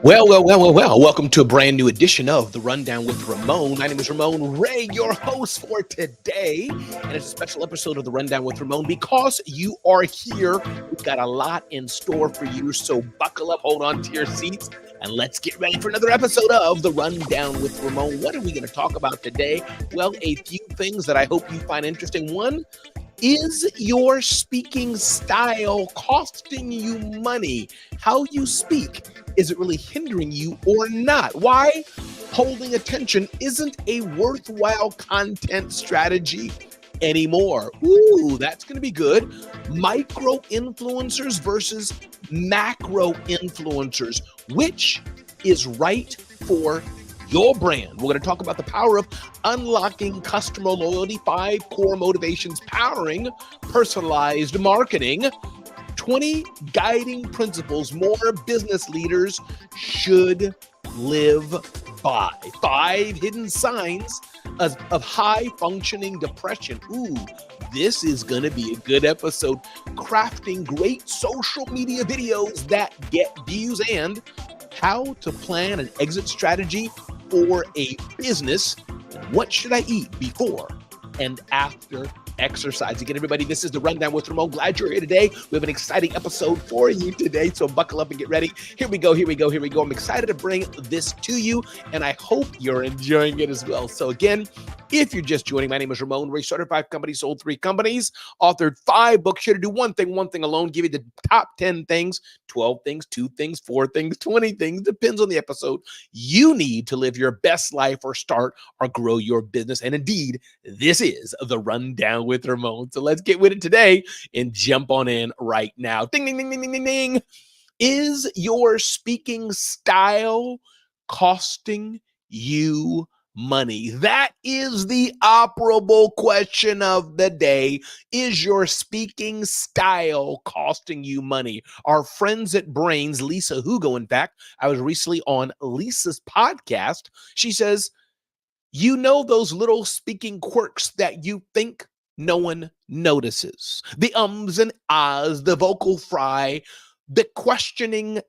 Well. Welcome to a brand new edition of The Rundown with Ramon. My name is Ramon Ray, your host for today. And it's a special episode of The Rundown with Ramon because you are here. We've got a lot in store for you. So buckle up, hold on to your seats, and let's get ready for another episode of The Rundown with Ramon. What are we going to talk about today? Well, a few things that I hope you find interesting. One, is your speaking style costing you money? How you speak, is it really hindering you or not? Why holding attention isn't a worthwhile content strategy anymore? Ooh, that's going to be good. Micro influencers versus macro influencers. Which is right for your brand? We're going to talk about the power of unlocking customer loyalty, 5 core motivations powering personalized marketing, 20 guiding principles more business leaders should live by, 5 hidden signs of high functioning depression. Ooh, this is going to be a good episode. Crafting great social media videos that get views and how to plan an exit strategy for a business. What should I eat before and after exercise? Again, everybody, this is The Rundown with Ramon. Glad you're here today. We have an exciting episode for you today, so buckle up and get ready. Here we go. I'm excited to bring this to you, and I hope you're enjoying it as well. So again, if you're just joining, my name is Ramon Ray. Started 5 companies, sold 3 companies, authored 5 books. Here to do one thing alone, give you the top 10 things, 12 things, 2 things, 4 things, 20 things, depends on the episode, you need to live your best life or start or grow your business. And indeed, this is The Rundown with Ramon. So let's get with it today and jump on in right now. Ding, ding, ding, ding, ding, ding, ding. Is your speaking style costing you money? That is the operable question of the day. Is your speaking style costing you money? Our friends at Brains, Lisa Hugo, in fact, I was recently on Lisa's podcast. She says, you know those little speaking quirks that you think no one notices. The ums and ahs, the vocal fry, the questioning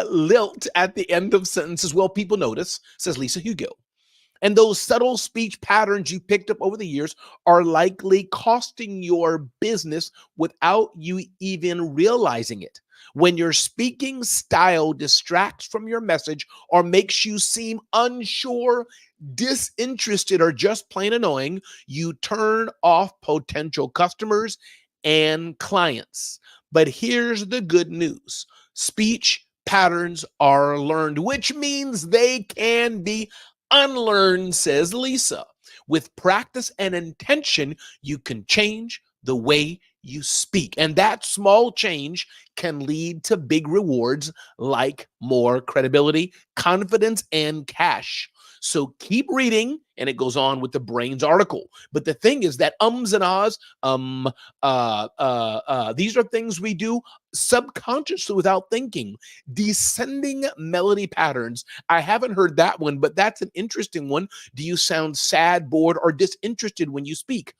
lilt at the end of sentences. Well, people notice, says Lisa Hugo. And those subtle speech patterns you picked up over the years are likely costing your business without you even realizing it. When your speaking style distracts from your message or makes you seem unsure, disinterested, or just plain annoying, you turn off potential customers and clients. But here's the good news. Speech patterns are learned, which means they can be unlearned, says Lisa. With practice and intention, you can change the way you speak. And that small change can lead to big rewards like more credibility, confidence, and cash. So keep reading, and it goes on with the Brains article. But the thing is that ums and ahs, these are things we do subconsciously without thinking. Descending melody patterns. I haven't heard that one, but that's an interesting one. Do you sound sad, bored, or disinterested when you speak?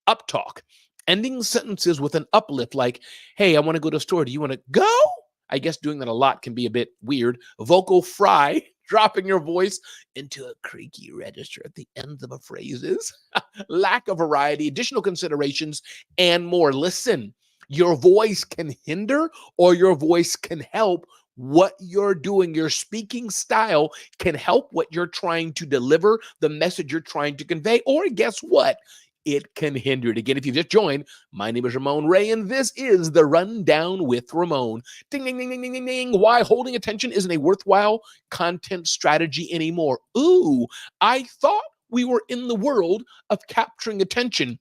Uptalk. Ending sentences with an uplift like, hey, I want to go to the store. Do you want to go? I guess doing that a lot can be a bit weird. Vocal fry, dropping your voice into a creaky register at the end of a phrases. Lack of variety, additional considerations, and more. Listen, your voice can hinder or your voice can help what you're doing. Your speaking style can help what you're trying to deliver, the message you're trying to convey, or guess what? It can hinder it. Again, if you've just joined, my name is Ramon Ray, and this is The Rundown with Ramon. Ding, ding, ding, ding, ding, ding, ding. Why holding attention isn't a worthwhile content strategy anymore. Ooh, I thought we were in the world of capturing attention.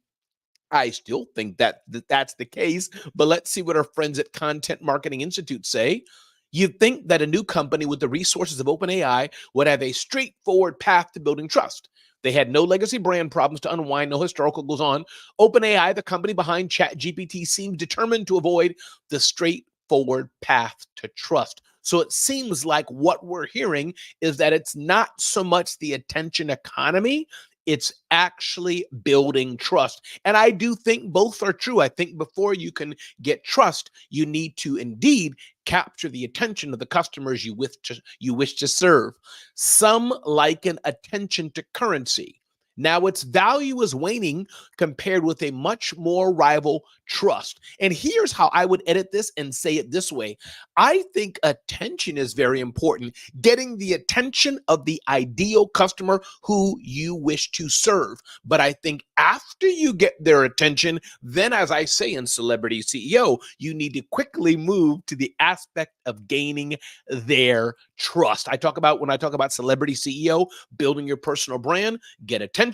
I still think that's the case, but let's see what our friends at Content Marketing Institute say. You'd think that a new company with the resources of OpenAI would have a straightforward path to building trust. They had no legacy brand problems to unwind, no historical goes on. OpenAI, the company behind ChatGPT, seems determined to avoid the straightforward path to trust. So it seems like what we're hearing is that it's not so much the attention economy, It's actually building trust. And I do think both are true. I think before you can get trust, you need to indeed capture the attention of the customers you wish to serve. Some liken attention to currency. Now its value is waning compared with a much more rival trust. And here's how I would edit this and say it this way. I think attention is very important. Getting the attention of the ideal customer who you wish to serve. But I think after you get their attention, then as I say in Celebrity CEO, you need to quickly move to the aspect of gaining their trust. When I talk about Celebrity CEO, building your personal brand, get attention,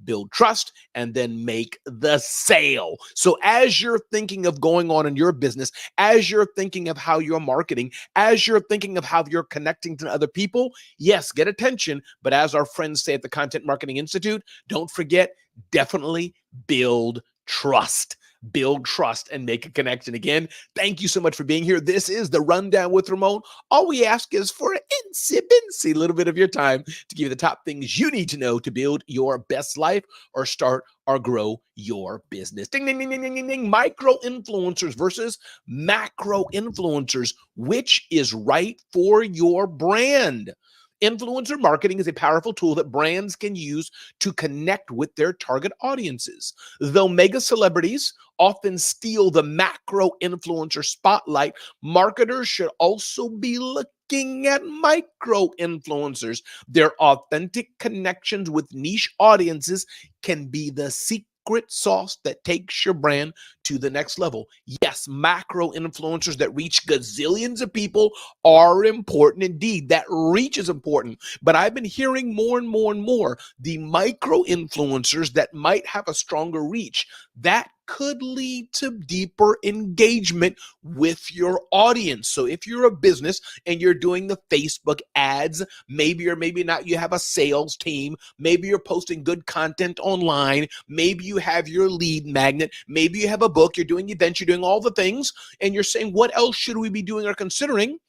build trust, and then make the sale. So as you're thinking of going on in your business, as you're thinking of how you're marketing, as you're thinking of how you're connecting to other people, yes, get attention. But as our friends say at the Content Marketing Institute, don't forget, definitely build trust. Build trust and make a connection. Again, thank you so much for being here. This is the Rundown with Ramon. All we ask is for an insy little bit of your time to give you the top things you need to know to build your best life or start or grow your business. Ding, ding, ding, ding, ding, ding. Micro influencers versus macro influencers. Which is right for your brand? Influencer marketing is a powerful tool that brands can use to connect with their target audiences. Though mega celebrities often steal the macro influencer spotlight, marketers should also be looking at micro influencers. Their authentic connections with niche audiences can be the secret sauce that takes your brand to the next level. Yes, macro influencers that reach gazillions of people are important indeed. That reach is important. But I've been hearing more and more the micro influencers that might have a stronger reach, that could lead to deeper engagement with your audience. So if you're a business and you're doing the Facebook ads, maybe or maybe not, you have a sales team, maybe you're posting good content online, maybe you have your lead magnet, maybe you have a book, you're doing events, you're doing all the things, and you're saying, what else should we be doing or considering?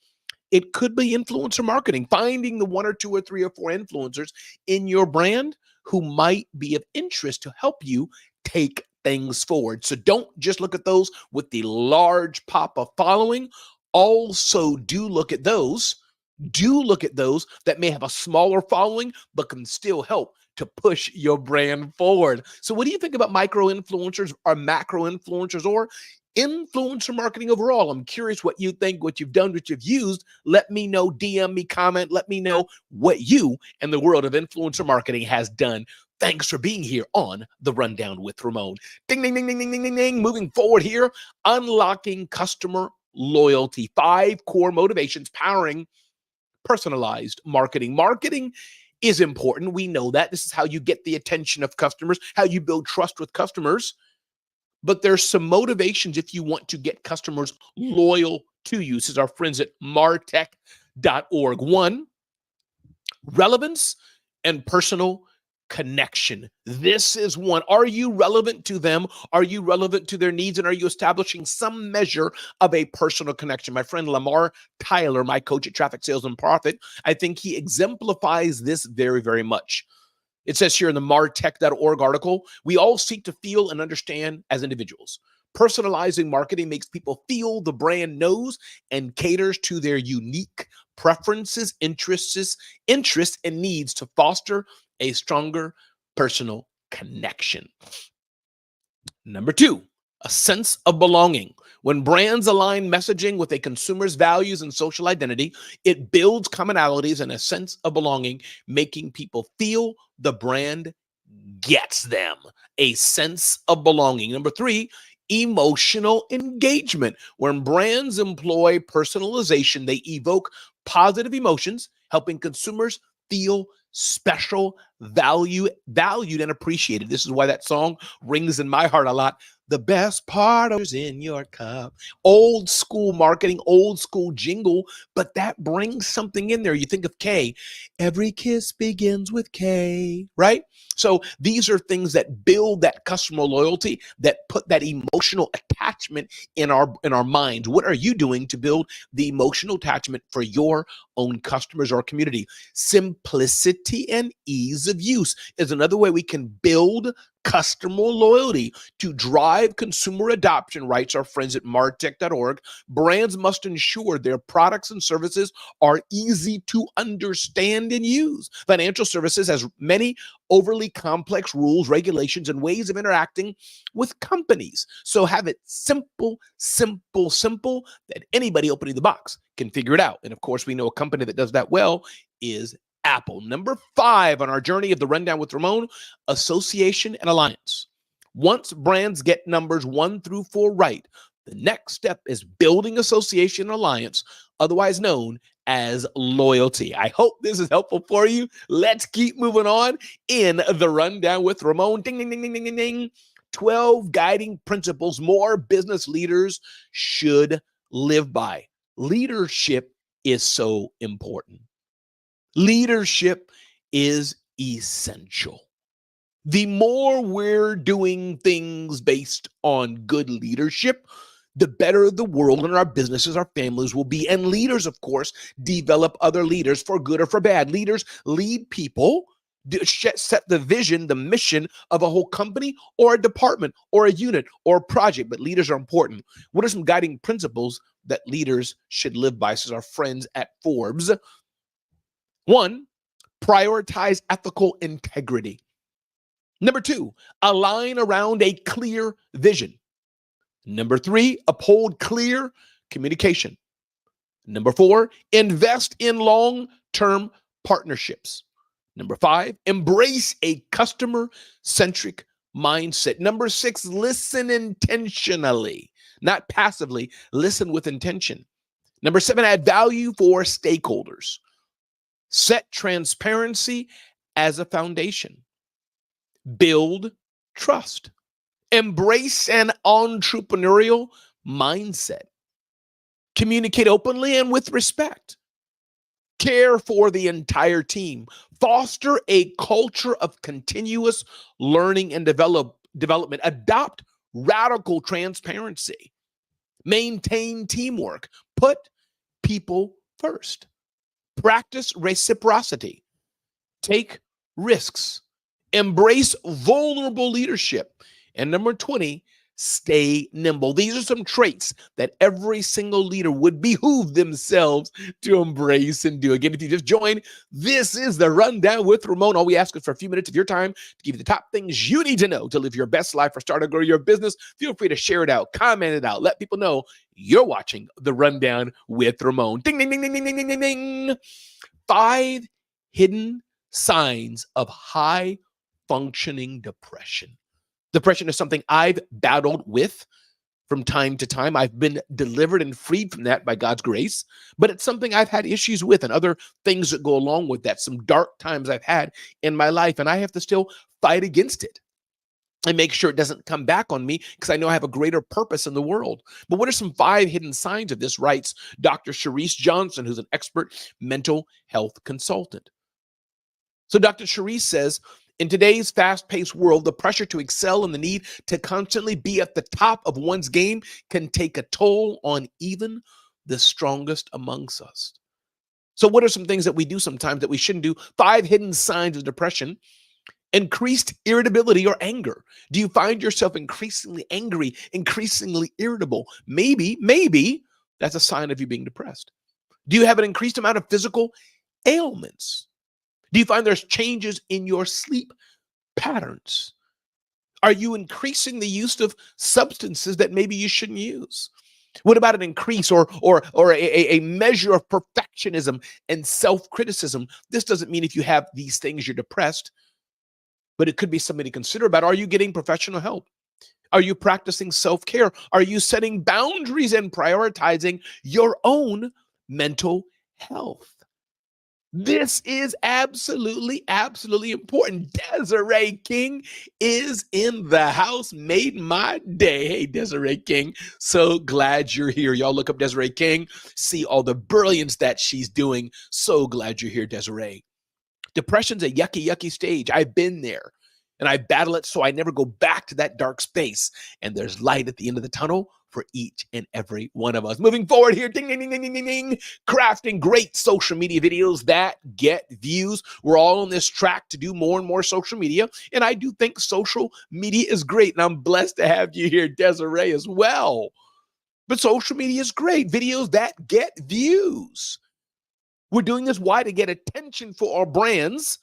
It could be influencer marketing, finding the one or two or three or four influencers in your brand who might be of interest to help you take things forward. So don't just look at those with the large pop of following. Also do look at those that may have a smaller following but can still help to push your brand forward. So what do you think about micro influencers or macro influencers or influencer marketing overall? I'm curious what you think, what you've done, what you've used. Let me know, DM me, comment, let me know what you and the world of influencer marketing has done. Thanks for being here on The Rundown with Ramon. Ding, ding, ding, ding, ding, ding, ding, ding. Moving forward here, unlocking customer loyalty. 5 core motivations powering personalized marketing. Marketing is important. We know that. This is how you get the attention of customers, how you build trust with customers. But there's some motivations if you want to get customers loyal to you. This is our friends at martech.org. 1, relevance and personal connection. This is one. Are you relevant to them? Are you relevant to their needs? And are you establishing some measure of a personal connection? My friend Lamar Tyler, my coach at Traffic Sales and Profit, I think he exemplifies this very, very much. It says here in the martech.org article, we all seek to feel and understand as individuals. Personalizing marketing makes people feel the brand knows and caters to their unique preferences, interests, and needs to foster a stronger personal connection. Number 2, a sense of belonging. When brands align messaging with a consumer's values and social identity, it builds commonalities and a sense of belonging, making people feel the brand gets them. A sense of belonging. Number 3, emotional engagement. When brands employ personalization, they evoke positive emotions, helping consumers feel special, valued, and appreciated. This is why that song rings in my heart a lot. The best part is in your cup. Old school marketing, old school jingle, but that brings something in there. You think of K. Every kiss begins with K, right? So these are things that build that customer loyalty, that put that emotional attachment in our minds. What are you doing to build the emotional attachment for your own customers or community? Simplicity and ease ease of use is another way we can build customer loyalty to drive consumer adoption, writes our friends at martech.org. Brands must ensure their products and services are easy to understand and use. Financial services has many overly complex rules, regulations, and ways of interacting with companies. So have it simple, simple, simple that anybody opening the box can figure it out. And of course, we know a company that does that well is Apple. Number 5 on our journey of the Rundown with Ramon, association and alliance. Once brands get numbers 1 through 4 right, the next step is building association and alliance, otherwise known as loyalty. I hope this is helpful for you. Let's keep moving on in the Rundown with Ramon. Ding, ding, ding, ding, ding, ding, ding. 12 guiding principles more business leaders should live by. Leadership is so important. Leadership is essential. The more we're doing things based on good leadership, the better the world and our businesses, our families will be. And leaders, of course, develop other leaders for good or for bad. Leaders lead people, set the vision, the mission of a whole company or a department or a unit or a project. But leaders are important. What are some guiding principles that leaders should live by, says our friends at Forbes? 1, prioritize ethical integrity. Number 2, align around a clear vision. Number 3, uphold clear communication. Number 4, invest in long-term partnerships. Number 5, embrace a customer-centric mindset. Number 6, listen intentionally, not passively. Listen with intention. Number 7, add value for stakeholders. Set transparency as a foundation. Build trust. Embrace an entrepreneurial mindset. Communicate openly and with respect. Care for the entire team. Foster a culture of continuous learning and development. Adopt radical transparency. Maintain teamwork. Put people first. Practice reciprocity. Take risks. Embrace vulnerable leadership. And number 20, stay nimble. These are some traits that every single leader would behoove themselves to embrace and do. Again, if you just joined, this is the Rundown with Ramon. All we ask is for a few minutes of your time to give you the top things you need to know to live your best life or start or grow your business. Feel free to share it out, comment it out, let people know you're watching the Rundown with Ramon. Ding, ding, ding, ding, ding, ding, ding, ding, ding. 5 hidden signs of high functioning depression. Depression is something I've battled with from time to time. I've been delivered and freed from that by God's grace, but it's something I've had issues with and other things that go along with that, some dark times I've had in my life, and I have to still fight against it and make sure it doesn't come back on me because I know I have a greater purpose in the world. But what are some 5 hidden signs of this, writes Dr. Sharice Johnson, who's an expert mental health consultant. So Dr. Sharice says, in today's fast-paced world, the pressure to excel and the need to constantly be at the top of one's game can take a toll on even the strongest amongst us. So what are some things that we do sometimes that we shouldn't do? 5 hidden signs of depression. Increased irritability or anger. Do you find yourself increasingly angry, increasingly irritable? Maybe that's a sign of you being depressed. Do you have an increased amount of physical ailments? Do you find there's changes in your sleep patterns? Are you increasing the use of substances that maybe you shouldn't use? What about an increase or a measure of perfectionism and self-criticism? This doesn't mean if you have these things, you're depressed, but it could be something to consider about. Are you getting professional help? Are you practicing self-care? Are you setting boundaries and prioritizing your own mental health? This is absolutely important. Desiree King is in the house, made my day. Hey, Desiree King, so glad you're here. Y'all look up Desiree King, see all the brilliance that she's doing. So glad you're here, Desiree. Depression's a yucky stage. I've been there and I battle it so I never go back to that dark space. And there's light at the end of the tunnel for each and every one of us. Moving forward here, ding, ding, ding, ding, ding, ding, ding, crafting great social media videos that get views. We're all on this track to do more and more social media, and I do think social media is great, and I'm blessed to have you here, Desiree, as well. But social media is great. Videos that get views. We're doing this why? To get attention for our brands,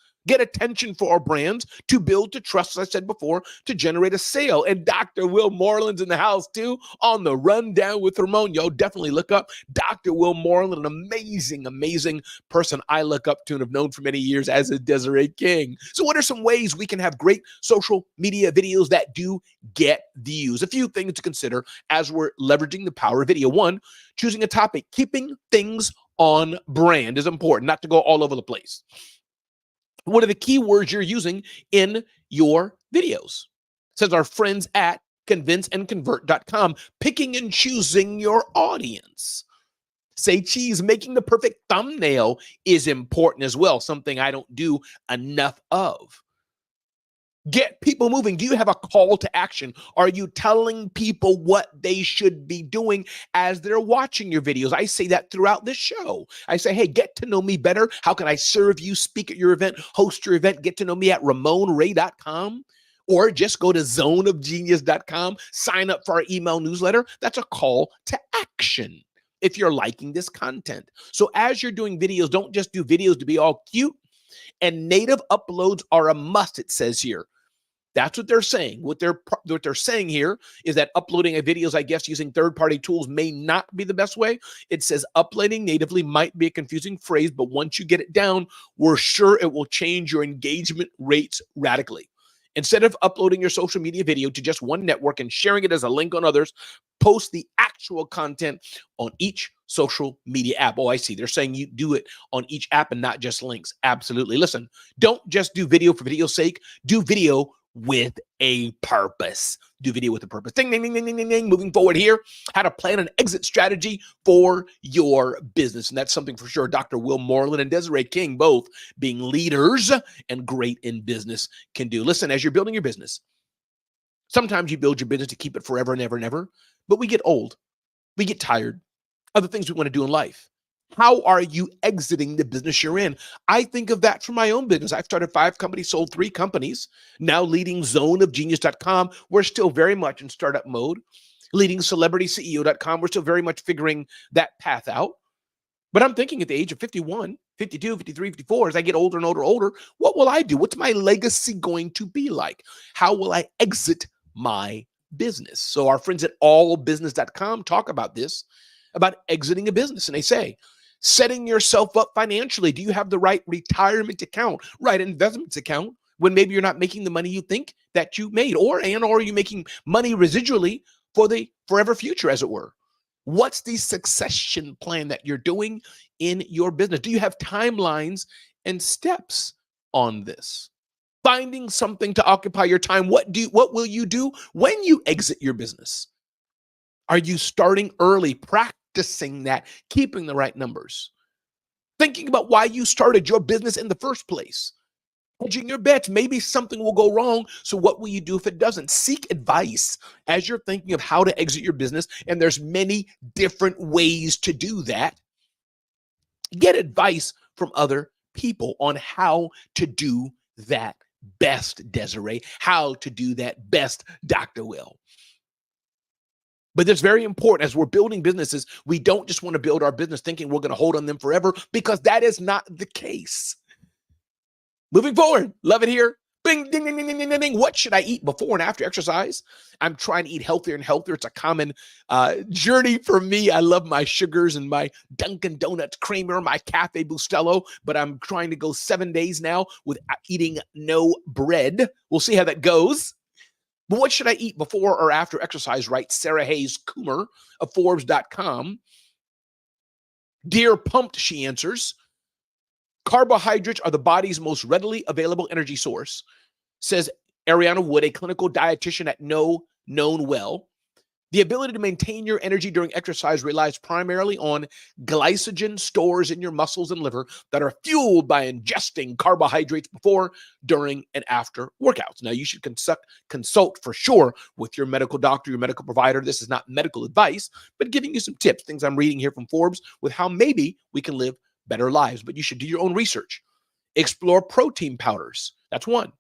to build to trust, as I said before, to generate a sale. And Dr. Will Moreland's in the house too on the Rundown with Ramon. Yo, definitely look up Dr. Will Moreland, an amazing, amazing person I look up to and have known for many years, as is Desiree King. So what are some ways we can have great social media videos that do get views? A few things to consider as we're leveraging the power of video. One, choosing a topic. Keeping things on brand is important, not to go all over the place. What are the keywords you're using in your videos? Says our friends at convinceandconvert.com. Picking and choosing your audience. Say cheese, making the perfect thumbnail is important as well, something I don't do enough of. Get people moving. Do you have a call to action? Are you telling people what they should be doing as they're watching your videos? I say that throughout this show. I say, hey, get to know me better. How can I serve you? Speak at your event, host your event, get to know me at ramonray.com, or just go to zoneofgenius.com, sign up for our email newsletter. That's a call to action if you're liking this content. So as you're doing videos, don't just do videos to be all cute. And native uploads are a must, it says here. That's what they're saying. What they're saying here is that uploading a videos, I guess, using third-party tools may not be the best way. It says uploading natively might be a confusing phrase, but once you get it down, we're sure it will change your engagement rates radically. Instead of uploading your social media video to just one network and sharing it as a link on others, post the actual content on each social media app. Oh, I see. They're saying you do it on each app and not just links. Absolutely. Listen, don't just do video for video's sake. Do video with a purpose. Do video with a purpose. Ding, ding, ding, ding, ding, ding, ding. Moving forward here, how to plan an exit strategy for your business. And that's something for sure Dr. Will Moreland and Desiree King, both being leaders and great in business, can do. Listen, as you're building your business, sometimes you build your business to keep it forever and ever and ever, but we get old. We get tired. Other things we want to do in life. How are you exiting the business you're in? I think of that for my own business. I've started 5 companies, sold 3 companies, now leading zoneofgenius.com. We're still very much in startup mode. Leading celebrityceo.com. We're still very much figuring that path out. But I'm thinking at the age of 51, 52, 53, 54, as I get older and older, what will I do? What's my legacy going to be like? How will I exit my business? So our friends at allbusiness.com talk about this, about exiting a business. And they say, setting yourself up financially. Do you have the right retirement account, right investments account, when maybe you're not making the money you think that you made? Or are you making money residually for the forever future, as it were? What's the succession plan that you're doing in your business? Do you have timelines and steps on this? Finding something to occupy your time. What will you do when you exit your business? Are you starting early, practicing that, keeping the right numbers? Thinking about why you started your business in the first place. Hedging your bets. Maybe something will go wrong. So what will you do if it doesn't? Seek advice as you're thinking of how to exit your business. And there's many different ways to do that. Get advice from other people on how to do that best, Desiree. How to do that best, Dr. Will. But it's very important as we're building businesses, we don't just want to build our business thinking we're going to hold on them forever, because that is not the case. Moving forward, love it here. Bing, ding, ding, ding, ding, ding, ding. What should I eat before and after exercise? I'm trying to eat healthier and healthier. It's a common journey for me. I love my sugars and my Dunkin' Donuts creamer, my Cafe Bustelo, but I'm trying to go 7 days now with eating no bread. We'll see how that goes. But what should I eat before or after exercise, writes Sarah Hayes Coomer of Forbes.com. Dear Pumped, she answers. Carbohydrates are the body's most readily available energy source, says Ariana Wood, a clinical dietitian at Know Known Well. The ability to maintain your energy during exercise relies primarily on glycogen stores in your muscles and liver that are fueled by ingesting carbohydrates before, during, and after workouts. Now, you should consult for sure with your medical doctor, your medical provider. This is not medical advice, but giving you some tips, things I'm reading here from Forbes with how maybe we can live better lives. But you should do your own research. Explore protein powders. That's one.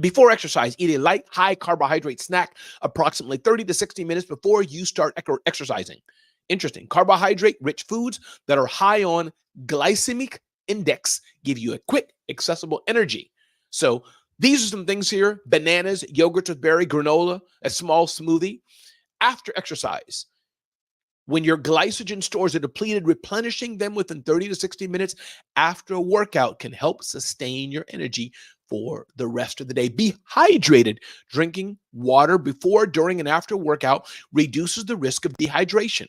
Before exercise, eat a light, high carbohydrate snack approximately 30 to 60 minutes before you start exercising. Interesting. Carbohydrate-rich foods that are high on glycemic index give you a quick, accessible energy. So these are some things here: bananas, yogurt with berry, granola, a small smoothie. After exercise, when your glycogen stores are depleted, replenishing them within 30 to 60 minutes after a workout can help sustain your energy for the rest of the day. Be hydrated. Drinking water before, during, and after workout reduces the risk of dehydration.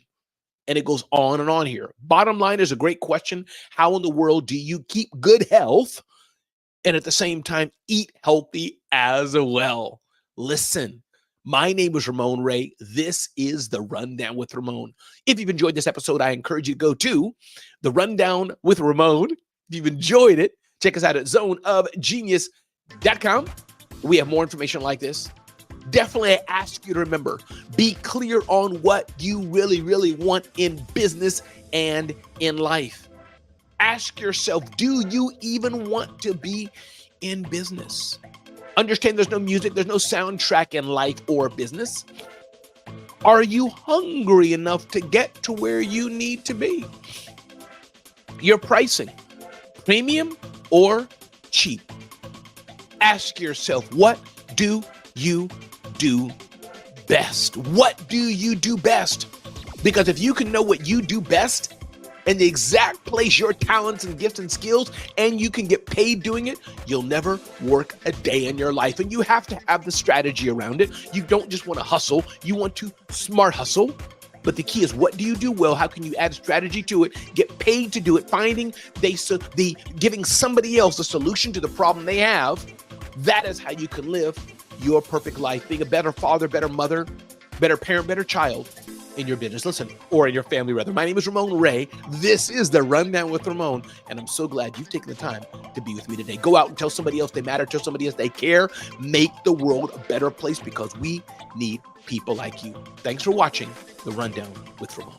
And it goes on and on here. Bottom line is a great question. How in the world do you keep good health and at the same time eat healthy as well? Listen. My name is Ramon Ray. This is The Rundown with Ramon. If you've enjoyed this episode, I encourage you to go to The Rundown with Ramon. If you've enjoyed it, check us out at zoneofgenius.com. We have more information like this. Definitely I ask you to remember, be clear on what you really, really want in business and in life. Ask yourself, do you even want to be in business? Understand there's no music, there's no soundtrack in life or business. Are you hungry enough to get to where you need to be? Your pricing, premium or cheap? Ask yourself, what do you do best? What do you do best? Because if you can know what you do best and the exact place your talents and gifts and skills, and you can get paid doing it, you'll never work a day in your life. And you have to have the strategy around it. You don't just want to hustle, you want to smart hustle. But the key is, what do you do well? How can you add strategy to it, get paid to do it, giving somebody else a solution to the problem they have? That is how you can live your perfect life, being a better father, better mother, better parent, better child in your business. Listen, or in your family, rather. My name is Ramon Ray. This is The Rundown with Ramon, and I'm so glad you've taken the time to be with me today. Go out and tell somebody else they matter, tell somebody else they care. Make the world a better place, because we need people like you. Thanks for watching The Rundown with Ramon.